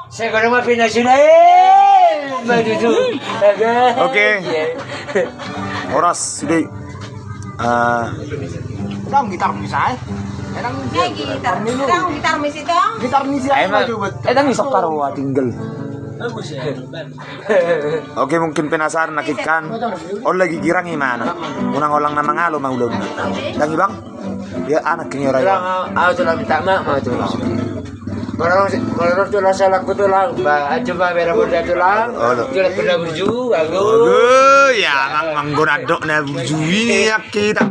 Saya kalau mau pindah sudah maju. Oke. Horas sudah. Dong gitar misal. Gitar misi dong. Gitar misi aja coba. Edang isok karo tinggal. Oke, mungkin penasaran nakikan. Oh lagi girang gimana? Unang-ulang nama ngalo mau ulun. Lagi bang? Ya anak kini orang. Aku tuh minta mau tuh. Kalau tuh rasa laku tuh lang, coba merah muda tuh lang. Jual benda berju, aduh, ya mang gonadok na berju ini ya kita.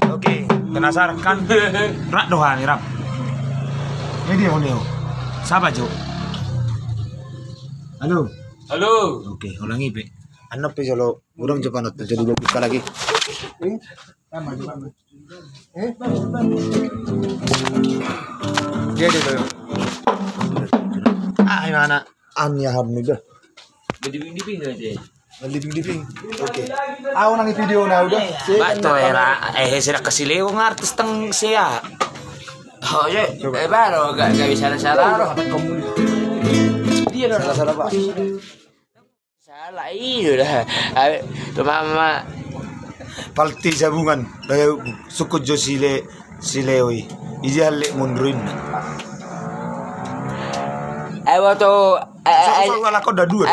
Oke, penasaran kan? Rak doang nih rap. Ini dia Oneo. Siapa Jo? Halo. Halo. Oke, ulangi pe. Ano pe jalo, urang coba not jadi buka lagi. Dia dia. Ah, mana? Anya hamni dah. Diping aja. Diping. Oke. Aku nang video na udah. Bato era sira kasileo ng artis tang siya. Oh, ya. Baru gak bisa salah roh. Dia salah Pak. Salah itu dah. Mama Palti sabungan. Suku jo sileoi. Ijalle mundurin. Waktu wala ko da dua.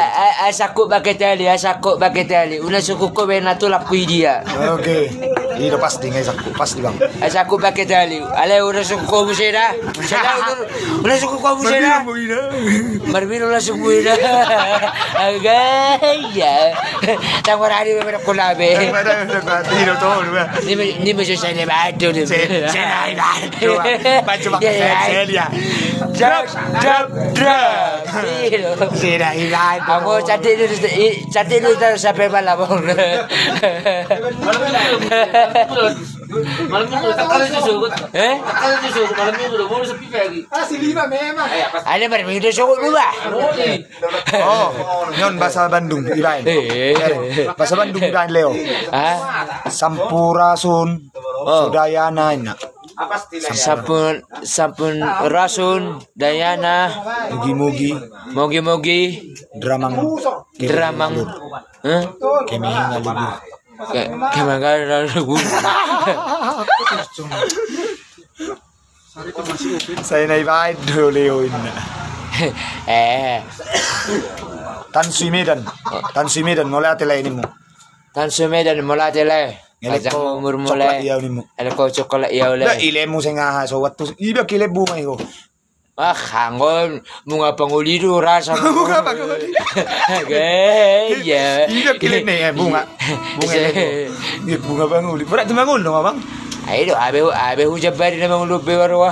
Asako baketali. Una suku ko bena tu lapui dia. Oke. Ini pasti ngai pasti bang. Asako baketali. Ale una suku ko musera. Una suku ko musera. Marbino una suku ida. Agaya. Tangwarari me ko labe. Tiro to. Ni me se le bato ni. Se ai ba. Bacho baketali. Drop. Sira ilan. Ako cantik lu terus sampai malam. Malam minggu takal susu. Takal susu malam minggu udah mau sepi lagi. Si lima memang. Ada malam minggu susu dua. Oh, nyon bahasa Bandung ibain. Bahasa Bandung ibain Leo. Sampurasun. Sudayana ina. Sampun rasun Dayana Mogi Dramang Kemang Alibu Saya naik baik dulu ini. Tan Sumedan mulai atelai ini mu. Tan Sumedan mulai atelai. Ajang umur mulai. Ada kau coklat iya oleh. Dah ilmu sengaja so waktu iba kile bunga itu. Hangon bunga panguli itu rasa. Bunga panguli. Gaya. Iba kile nih bunga. Bunga panguli. Berat tu bangun dong abang. Ayo abe hujan bari na mangulu bewarwa.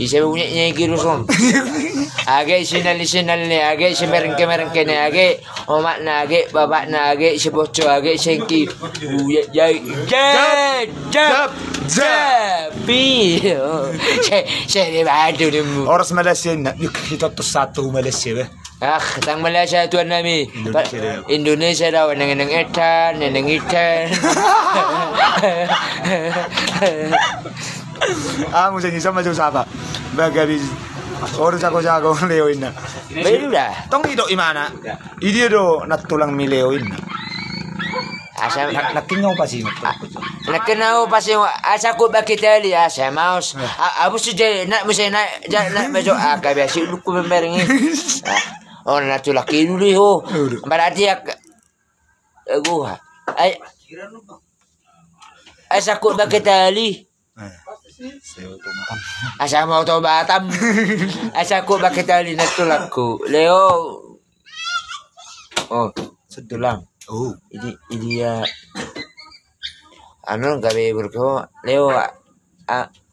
Isa punya nyai kiruson. Age sinal ni age semerengke ni age omak na age babak na age seboco age sengki. Pi. Saya badu ni mu. Orang Malaysia nak kita tu satu Malaysia be. Tang Malaysia tuan nami. Indonesia dah neng etan. Mesti sama siapa? Bagaimana orang jago Leo ini. Baru dah. Tong itu imana? Ini do natulang mi Leo ini. Asa nakingaw pa siya. Nakingaw pa siya. Asa ko bakit ali asa mouse. Abu suje na mesti na mejo akabe si lu ko memeringi. Oh natulaki dulu ho. Berarti gua. Asa ko bakit ali. Asa mau to Batam. Asa ko bakit ali natulakku. Leo. Oh, sedulang. Oh, ini ya. Anu gawe berko Leo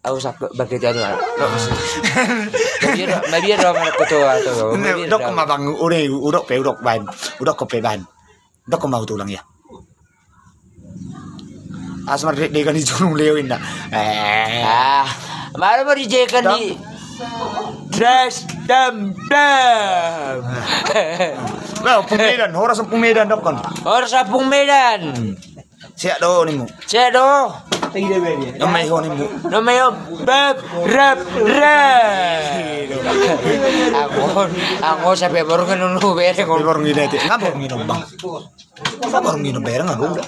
aku sakit bakit anu. Mabir mana ko to ato. Dok ko mabang urok ban. Urok ko pe ban. Dok ko mau tulang ya. Asmar de kan di junung Leo inda. Baru mau dijekan di dress dam. Nah, Pumedan, orang sapung Medan dok kan. Orang sapung Medan. Siap do ni mu. Siap do. Namai ho ni mu. Namai ho bab rap. Aku Ako sa pebor ka nung bere ko. Baru nginom itu. Nggak baru nginom bang. Nggak baru nginom bareng nggak udah.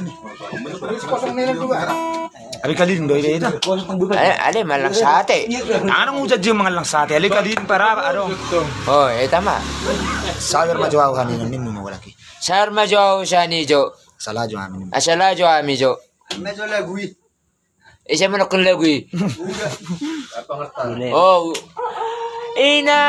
Abi kalin do itu. Ale malang sate. Anong uja jeng mangalang sate. Ali kalin para ano. Oh, tama. Sawer majuaw kanina nin mo laki. Sar majo sa ni Jo. Salah jo amin. Asala jo ami Jo. Medyo lagui. Isa man akong lagui. Oh. Ina